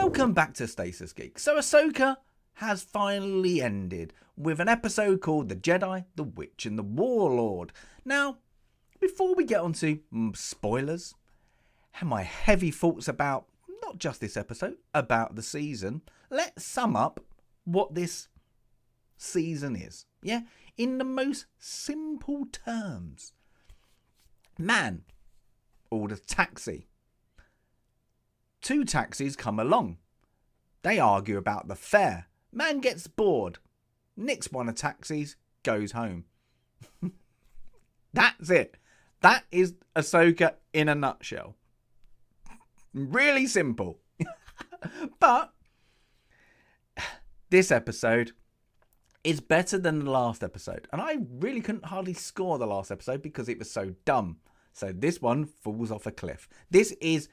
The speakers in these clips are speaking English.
Welcome back to Stasis Geek. So Ahsoka has finally ended with an episode called The Jedi, the Witch and the Warlord. Now, before we get on to spoilers and my heavy thoughts about not just this episode, about the season, let's sum up what this season is. Yeah, in the most simple terms. Man orders taxi. 2 taxis come along. They argue about the fare. Man gets bored. Nicks one of taxis, goes home. That's it. That is Ahsoka in a nutshell. Really simple. But this episode is better than the last episode. And I really couldn't hardly score the last episode because it was so dumb. So this one falls off a cliff. This is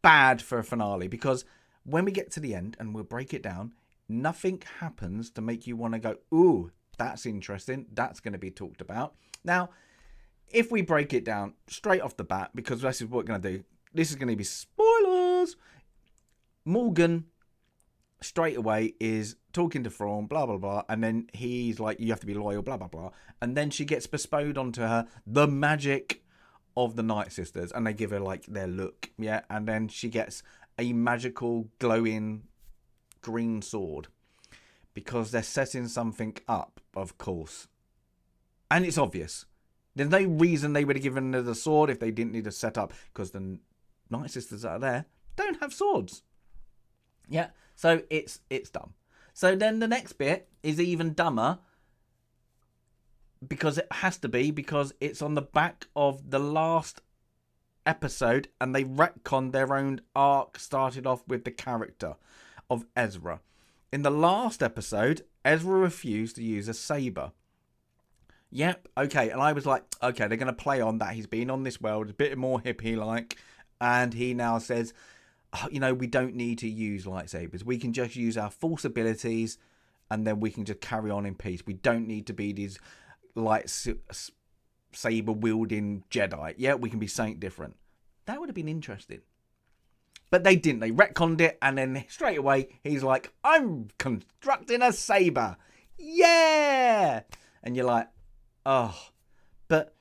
bad for a finale because when we get to the end and we'll break it down, nothing happens to make you want to go, ooh, that's interesting. That's going to be talked about. Now, if we break it down straight off the bat, because this is what we're going to do, this is going to be spoilers. Morgan straight away is talking to Thrawn, blah, blah, blah. And then he's like, you have to be loyal, blah, blah, blah. And then she gets bestowed onto her the magic of the Night Sisters, and they give her like their look, yeah, and then she gets a magical glowing green sword because they're setting something up, of course, and it's obvious. There's no reason they would have given her the sword if they didn't need to set up, because the Night Sisters that are there don't have swords, yeah. So it's dumb. So then the next bit is even dumber. Because it has to be, because it's on the back of the last episode and they retconned their own arc, started off with the character of Ezra. In the last episode, Ezra refused to use a saber. Yep, okay, and I was like, okay, they're going to play on that. He's been on this world, a bit more hippie-like, and he now says, oh, you know, we don't need to use lightsabers. We can just use our force abilities and then we can just carry on in peace. We don't need to be these saber wielding Jedi. Yeah, we can be something different. That would have been interesting. But they didn't. They retconned it, and then straight away he's like, I'm constructing a saber. Yeah! And you're like, oh. But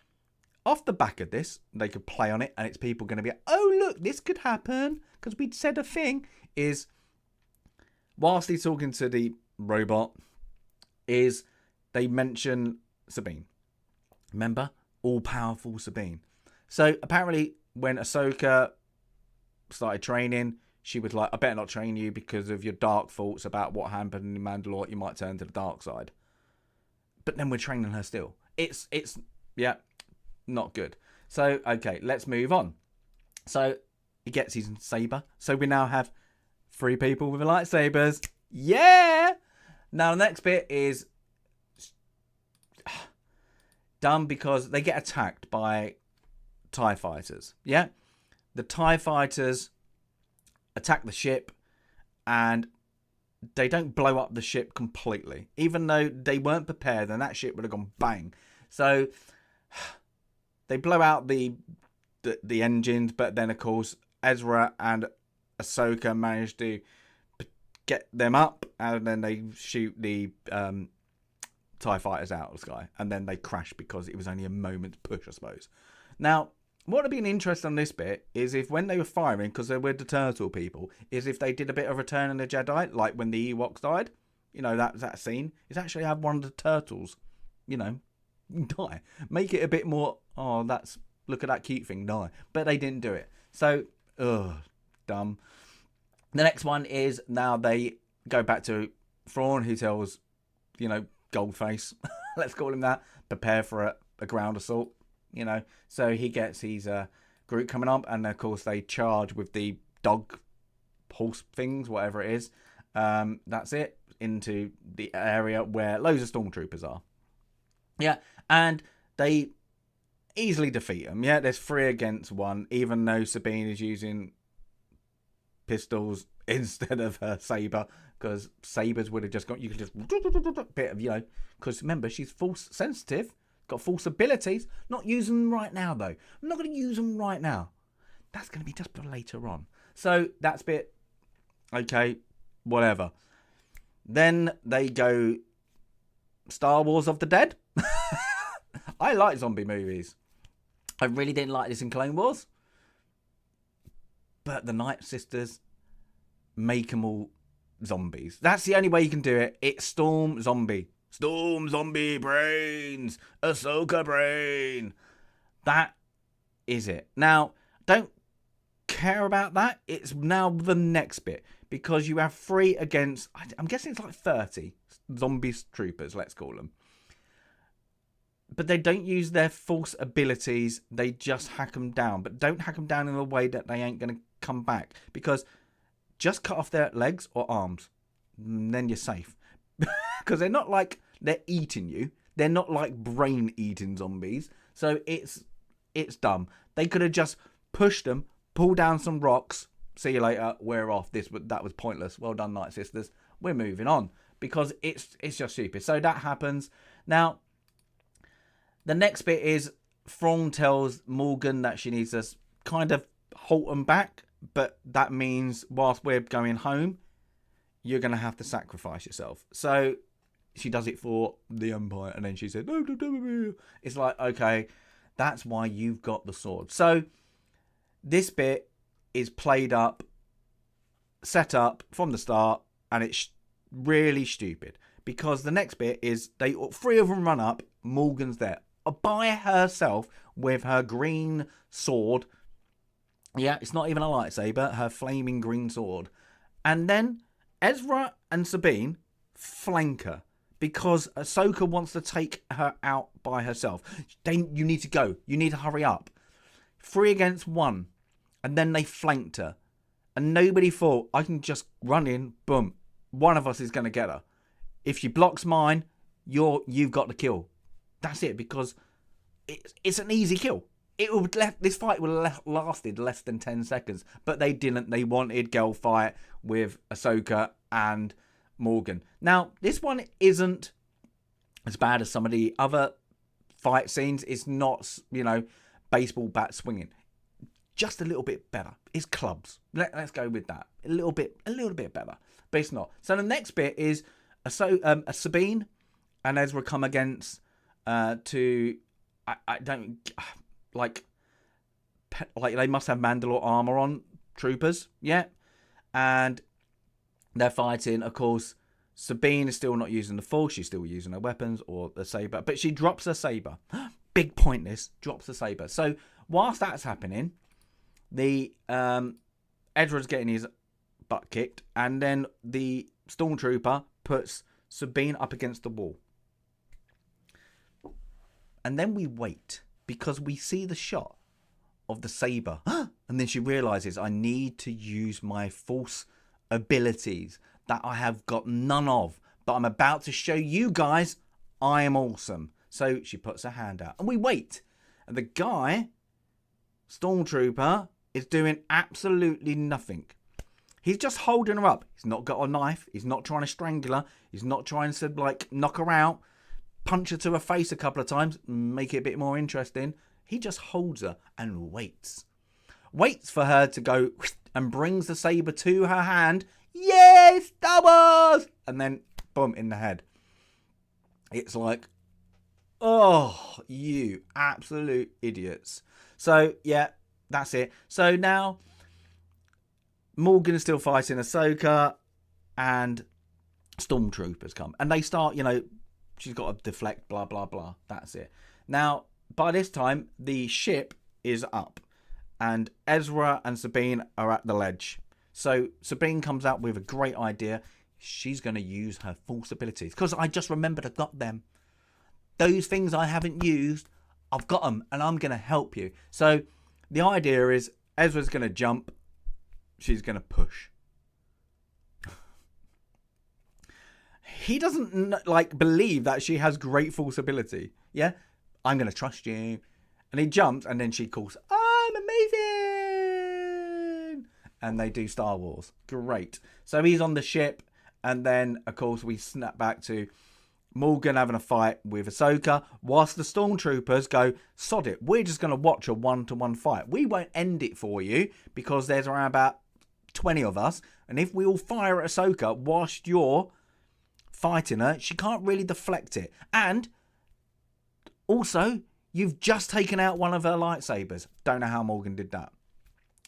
off the back of this, they could play on it, and it's people going to be like, oh, look, this could happen. Because we'd said a thing is, whilst he's talking to the robot, is they mention Sabine. Remember? All-powerful Sabine. So apparently when Ahsoka started training, she was like, I better not train you because of your dark thoughts about what happened in Mandalore. You might turn to the dark side. But then we're training her still. It's yeah, not good. So, okay, let's move on. So he gets his saber. So we now have 3 people with lightsabers. Yeah! Now the next bit is dumb because they get attacked by TIE fighters. Yeah? The TIE fighters attack the ship and they don't blow up the ship completely. Even though they weren't prepared and that ship would have gone bang. So they blow out the engines, but then of course Ezra and Ahsoka manage to get them up and then they shoot the TIE fighters out of the sky, and then they crash because it was only a moment's push, I suppose. Now, what would have been interesting on this bit is if when they were firing, because they were the turtle people, is if they did a bit of Return of the Jedi, like when the Ewoks died, you know, that scene, is actually have one of the turtles, you know, die. Make it a bit more, oh, that's, look at that cute thing, die. But they didn't do it. So, dumb. The next one is now they go back to Thrawn, who tells, you know, Goldface, let's call him that, prepare for a ground assault, you know. So he gets his group coming up, and of course they charge with the dog horse things, whatever it is. That's it, into the area where loads of stormtroopers are. Yeah, and they easily defeat them. Yeah, there's 3 against 1, even though Sabine is using pistols instead of her saber, because sabers would have just got, you can just bit of, you know, because remember, she's force sensitive, got force abilities. Not using them right now though. I'm not going to use them right now. That's going to be just for later on. So that's a bit Okay, whatever. Then they go Star Wars of the Dead. I like zombie movies. I really didn't like this in Clone Wars. But the Night Sisters make them all zombies. That's the only way you can do it. It's Storm Zombie. Storm Zombie brains. Ahsoka brain. That is it. Now, don't care about that. It's now the next bit. Because you have 3 against, I'm guessing it's like 30 zombie troopers, let's call them. But they don't use their force abilities. They just hack them down. But don't hack them down in a way that they ain't going to come back. Because just cut off their legs or arms. And then you're safe. Because they're not like they're eating you. They're not like brain eating zombies. So it's dumb. They could have just pushed them, pulled down some rocks. See you later. We're off. That was pointless. Well done, Night Sisters. We're moving on. Because it's just stupid. So that happens. Now, the next bit is Thrawn tells Morgan that she needs to kind of halt them back. But that means whilst we're going home, you're going to have to sacrifice yourself. So she does it for the Empire. And then she said, no. It's like, okay, that's why you've got the sword. So this bit is played up, set up from the start. And it's really stupid. Because the next bit is 3 of them run up. Morgan's there by herself with her green sword. Yeah, it's not even a lightsaber. Her flaming green sword. And then Ezra and Sabine flank her. Because Ahsoka wants to take her out by herself. You need to go. You need to hurry up. 3 against 1. And then they flanked her. And nobody thought, I can just run in. Boom. One of us is going to get her. If she blocks mine, you've got the kill. That's it. Because it's an easy kill. This fight would have lasted less than 10 seconds. But they didn't. They wanted girl fight with Ahsoka and Morgan. Now, this one isn't as bad as some of the other fight scenes. It's not, baseball bat swinging. Just a little bit better. It's clubs. Let's go with that. A little bit better. But it's not. So the next bit is Sabine and Ezra come against to I don't like they must have Mandalore armor on troopers, yeah, and they're fighting. Of course, Sabine is still not using the Force; she's still using her weapons or the saber, but she drops her saber. Big point. This drops the saber. So whilst that's happening, the Ezra's getting his butt kicked, and then the stormtrooper puts Sabine up against the wall. And then we wait because we see the shot of the saber. And then she realizes I need to use my force abilities that I have got none of. But I'm about to show you guys I am awesome. So she puts her hand out and we wait. And the guy, stormtrooper, is doing absolutely nothing. He's just holding her up. He's not got a knife. He's not trying to strangle her. He's not trying to knock her out. Punch her to her face a couple of times, make it a bit more interesting. He just holds her and waits. Waits for her to go and brings the saber to her hand. Yes, Star Wars! And then, boom, in the head. It's like, oh, you absolute idiots. So, yeah, that's it. So now, Morgan is still fighting Ahsoka and stormtroopers come. And they start, she's got to deflect, blah, blah, blah. That's it. Now, by this time, the ship is up. And Ezra and Sabine are at the ledge. So Sabine comes out with a great idea. She's going to use her force abilities. Because I just remembered I got them. Those things I haven't used, I've got them. And I'm going to help you. So the idea is Ezra's going to jump. She's going to push. He doesn't believe that she has great force ability. Yeah, I'm going to trust you. And he jumps and then she calls, I'm amazing. And they do Star Wars. Great. So he's on the ship. And then, of course, we snap back to Morgan having a fight with Ahsoka. Whilst the stormtroopers go, sod it. We're just going to watch a 1-to-1 fight. We won't end it for you because there's around about 20 of us, and if we all fire at Ahsoka whilst you're fighting her, she can't really deflect it. And also, you've just taken out one of her lightsabers. Don't know how Morgan did that.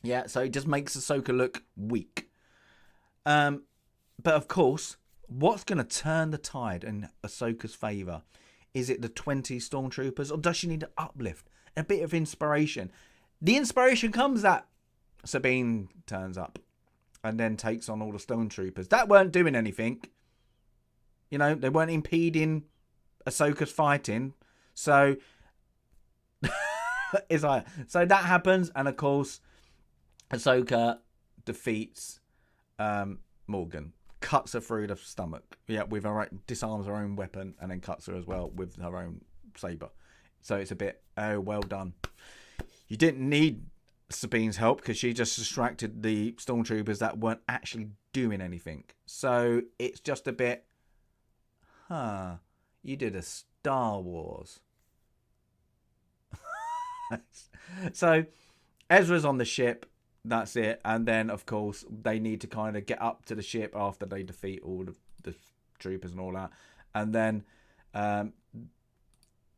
Yeah, so it just makes Ahsoka look weak. But of course, what's going to turn the tide in Ahsoka's favour? Is it the 20 stormtroopers, or does she need an uplift? A bit of inspiration. The inspiration comes that Sabine turns up and then takes on all the stormtroopers. That weren't doing anything. You know, they weren't impeding Ahsoka's fighting. So, so that happens, and of course, Ahsoka defeats Morgan, cuts her through the stomach. Yeah, with her disarms her own weapon, and then cuts her as well with her own saber. So it's a bit, oh, well done. You didn't need Sabine's help because she just distracted the stormtroopers that weren't actually doing anything. So it's just a bit, you did a Star Wars. So Ezra's on the ship. That's it. And then, of course, they need to kind of get up to the ship after they defeat all of the troopers and all that. And then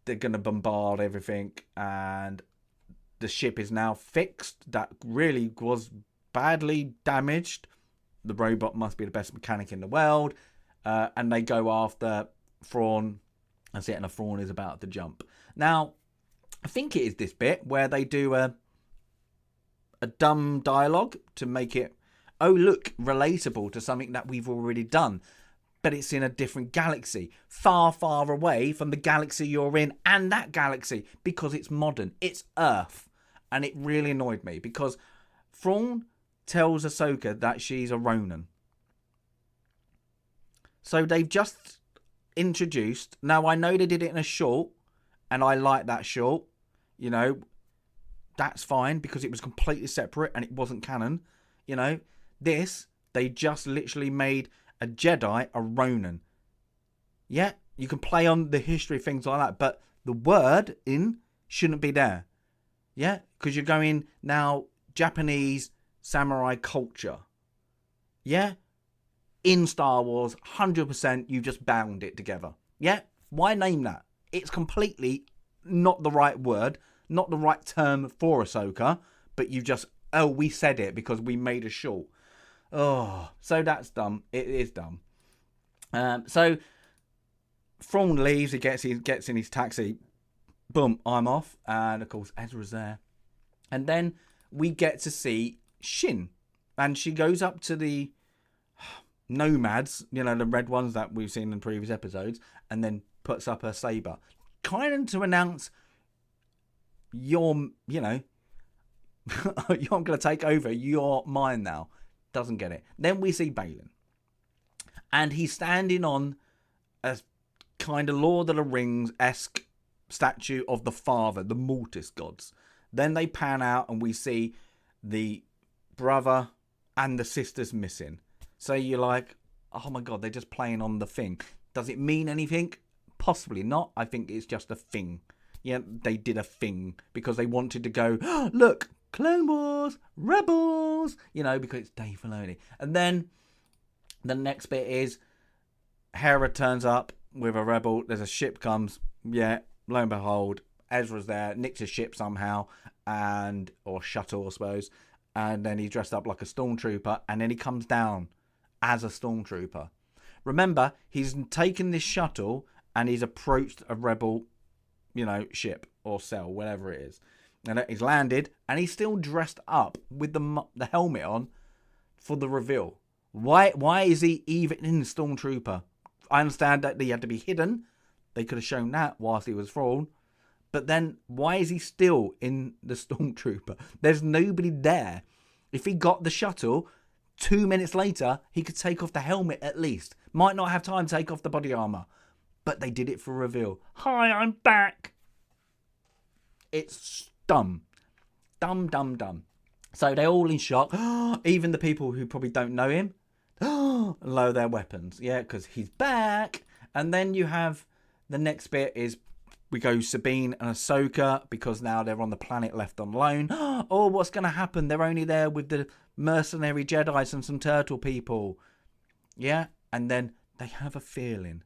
they're going to bombard everything. And the ship is now fixed. That really was badly damaged. The robot must be the best mechanic in the world. And they go after Thrawn. That's it. And the Thrawn is about to jump. Now, I think it is this bit where they do a dumb dialogue to make it, oh, look, relatable to something that we've already done. But it's in a different galaxy, far, far away from the galaxy you're in and that galaxy, because it's modern. It's Earth. And it really annoyed me because Thrawn tells Ahsoka that she's a Ronin. So they've just introduced, now I know they did it in a short, and I like that short, you know, that's fine because it was completely separate and it wasn't canon. You know, this, they just literally made a Jedi a Ronin. Yeah, you can play on the history, things like that, but the word in shouldn't be there. Yeah, because you're going now Japanese samurai culture. Yeah, in Star Wars, 100% you've just bound it together. Yeah, why name that? It's completely not the right word, not the right term for Ahsoka, but you just, oh, we said it because we made a short. Oh, so that's dumb. It is dumb. So Thrawn leaves, he gets in his taxi. Boom, I'm off. And of course, Ezra's there. And then we get to see Shin. And she goes up to the nomads, you know, the red ones that we've seen in previous episodes, and then puts up her saber. Kind of to announce, you're, you know, I'm going to take over. You're mine now. Doesn't get it. Then we see Balin. And he's standing on a kind of Lord of the Rings-esque statue of the father, the Mortis gods. Then they pan out and we see the brother and the sisters missing. So you're like, oh my God, they're just playing on the thing. Does it mean anything? Possibly not. I think it's just a thing. Yeah, they did a thing because they wanted to go, oh, look, Clone Wars, Rebels, you know, because it's Dave Filoni. And then the next bit is Hera turns up with a rebel. There's a ship comes. Yeah, lo and behold, Ezra's there, nicks a ship somehow, or shuttle, I suppose. And then he's dressed up like a stormtrooper, and then he comes down as a stormtrooper. Remember, he's taken this shuttle and he's approached a rebel, you know, ship or cell, whatever it is. And he's landed and he's still dressed up with the helmet on for the reveal. Why is he even in the stormtrooper? I understand that he had to be hidden. They could have shown that whilst he was Thrawn. But then why is he still in the stormtrooper? There's nobody there. If he got the shuttle, 2 minutes later, he could take off the helmet at least. Might not have time to take off the body armor. But they did it for reveal. Hi, I'm back. It's dumb. Dumb. So they're all in shock. Even the people who probably don't know him. Lower their weapons. Yeah, because he's back. And then you have the next bit is We go Sabine and Ahsoka because now they're on the planet left on alone. Oh, what's going to happen? They're only there with the mercenary Jedis and some turtle people. Yeah, and then they have a feeling.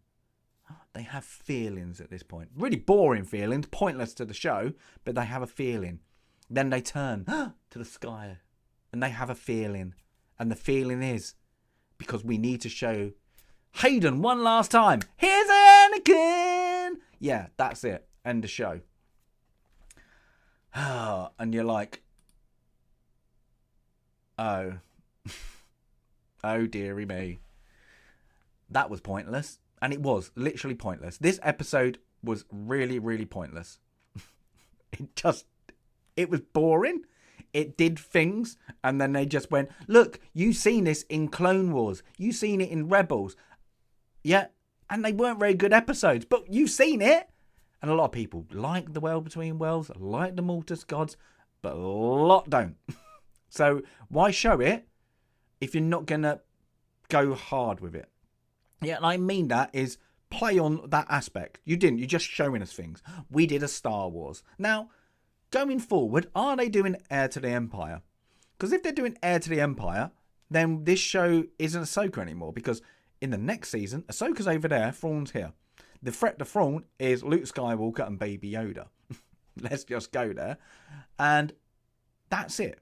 They have feelings at this point. Really boring feelings, pointless to the show, but they have a feeling. Then they turn to the sky and they have a feeling. And the feeling is because we need to show Hayden one last time. Here's Anakin. Yeah, that's it. End the show. And you're like, oh. Oh, dearie me. That was pointless. And it was literally pointless. This episode was really, really pointless. It was boring. It did things. And then they just went, look, you've seen this in Clone Wars. You've seen it in Rebels. Yeah. And they weren't very good episodes, but you've seen it. And a lot of people like The World Between Worlds, like The Mortis Gods, but a lot don't. So why show it if you're not going to go hard with it? Yeah, and I mean that is play on that aspect. You didn't. You're just showing us things. We did a Star Wars. Now, going forward, are they doing Heir to the Empire? Because if they're doing Heir to the Empire, then this show isn't Ahsoka anymore. Because in the next season, Ahsoka's over there, Thrawn's here. The threat to Thrawn is Luke Skywalker and Baby Yoda. Let's just go there. And that's it.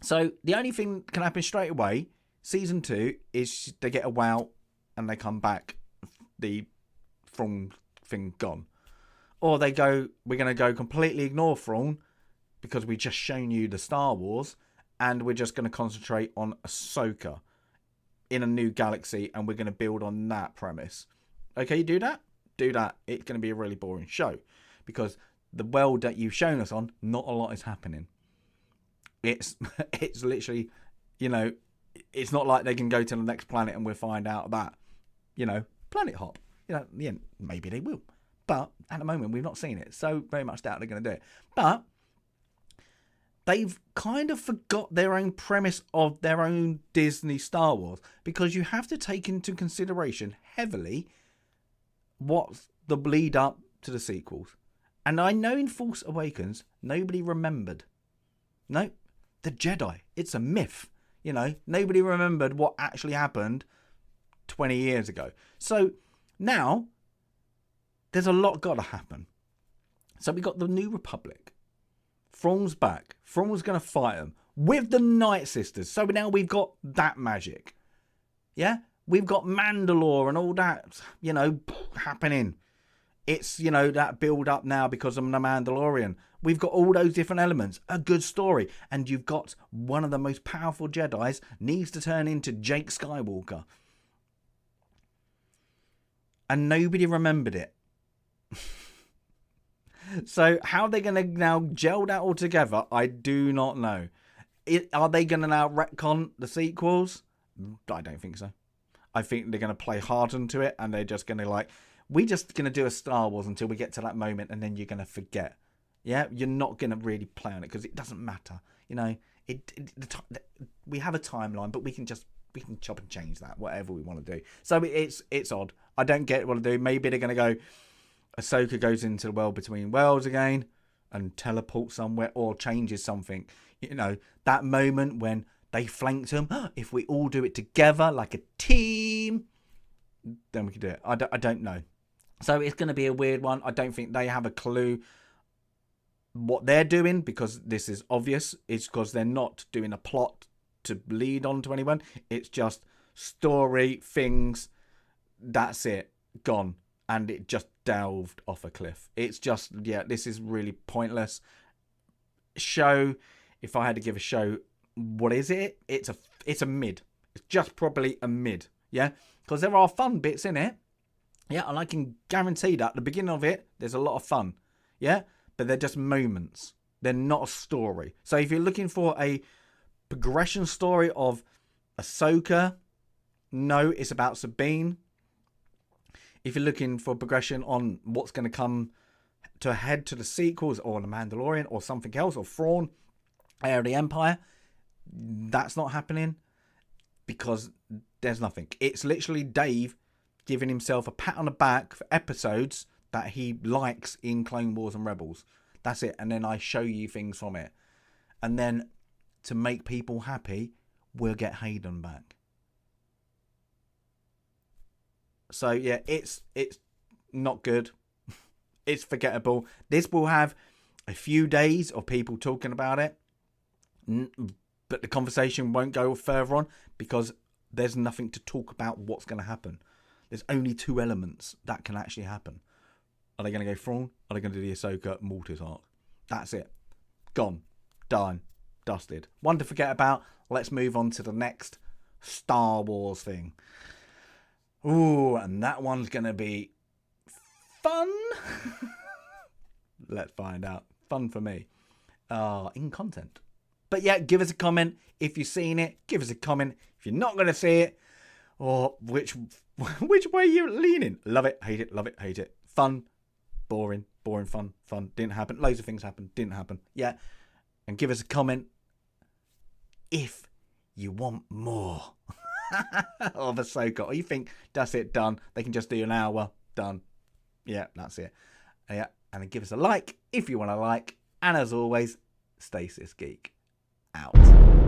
So the only thing that can happen straight away, season 2, is they get a wow and they come back, the Thrawn thing gone. Or they go, we're going to go completely ignore Thrawn because we've just shown you the Star Wars and we're just going to concentrate on Ahsoka in a new galaxy and we're going to build on that premise. Okay, you do that? Do that. It's going to be a really boring show because the world that you've shown us on, not a lot is happening. It's literally, it's not like they can go to the next planet and we'll find out that, planet hop. Yeah, maybe they will. But at the moment, we've not seen it. So very much doubt they're going to do it. But they've kind of forgot their own premise of their own Disney Star Wars. Because you have to take into consideration heavily what's the lead up to the sequels. And I know in Force Awakens, nobody remembered. No, the Jedi. It's a myth. Nobody remembered what actually happened 20 years ago. So now there's a lot got to happen. So we got the New Republic. Thrawn's back. Thrawn's going to fight them with the Night Sisters. So now we've got that magic. Yeah? We've got Mandalore and all that, happening. It's, that build up now because I'm the Mandalorian. We've got all those different elements. A good story. And you've got one of the most powerful Jedis needs to turn into Jake Skywalker. And nobody remembered it. So how are they going to now gel that all together? I do not know. Are they going to now retcon the sequels? I don't think so. I think they're going to play hard into it and they're just going to we're just going to do a Star Wars until we get to that moment and then you're going to forget. Yeah, you're not going to really play on it because it doesn't matter. We have a timeline, but we can chop and change that, whatever we want to do. So it's odd. I don't get what to do. Maybe they're going to go, Ahsoka goes into the World Between Worlds again and teleports somewhere or changes something. That moment when they flanked him. If we all do it together like a team, then we can do it. I don't know. So it's going to be a weird one. I don't think they have a clue what they're doing because this is obvious. It's because they're not doing a plot to lead on to anyone. It's just story, things. That's it. Gone. And it just delved off a cliff. It's just, this is really pointless. Show, if I had to give a show, what is it? It's a mid. It's just probably a mid. Yeah? Because there are fun bits in it. Yeah, and I can guarantee that at the beginning of it, there's a lot of fun. Yeah? But they're just moments. They're not a story. So if you're looking for a progression story of Ahsoka, no, it's about Sabine. If you're looking for progression on what's going to come to head to the sequels or The Mandalorian or something else or Thrawn, Heir of the Empire, that's not happening because there's nothing. It's literally Dave giving himself a pat on the back for episodes that he likes in Clone Wars and Rebels. That's it. And then I show you things from it. And then to make people happy, we'll get Hayden back. So yeah, it's not good. It's forgettable. This will have a few days of people talking about it, but the conversation won't go further on because there's nothing to talk about what's going to happen. There's only 2 elements that can actually happen. Are they going to go Thrawn? Are they going to do the Ahsoka Mortis arc? That's it. Gone. Done. Dusted. One to forget about. Let's move on to the next Star Wars thing. Ooh, and that one's going to be fun. Let's find out. Fun for me. In content. But yeah, give us a comment. If you've seen it, give us a comment. If you're not going to see it, or which way you're leaning. Love it, hate it, love it, hate it. Fun, boring, fun. Didn't happen. Loads of things happened. Didn't happen. Yeah. And give us a comment if you want more of Ahsoka. Or you think, that's it, done. They can just do an hour. Done. Yeah, that's it. Yeah. And then give us a like if you want to like. And as always, Stasis Geek out.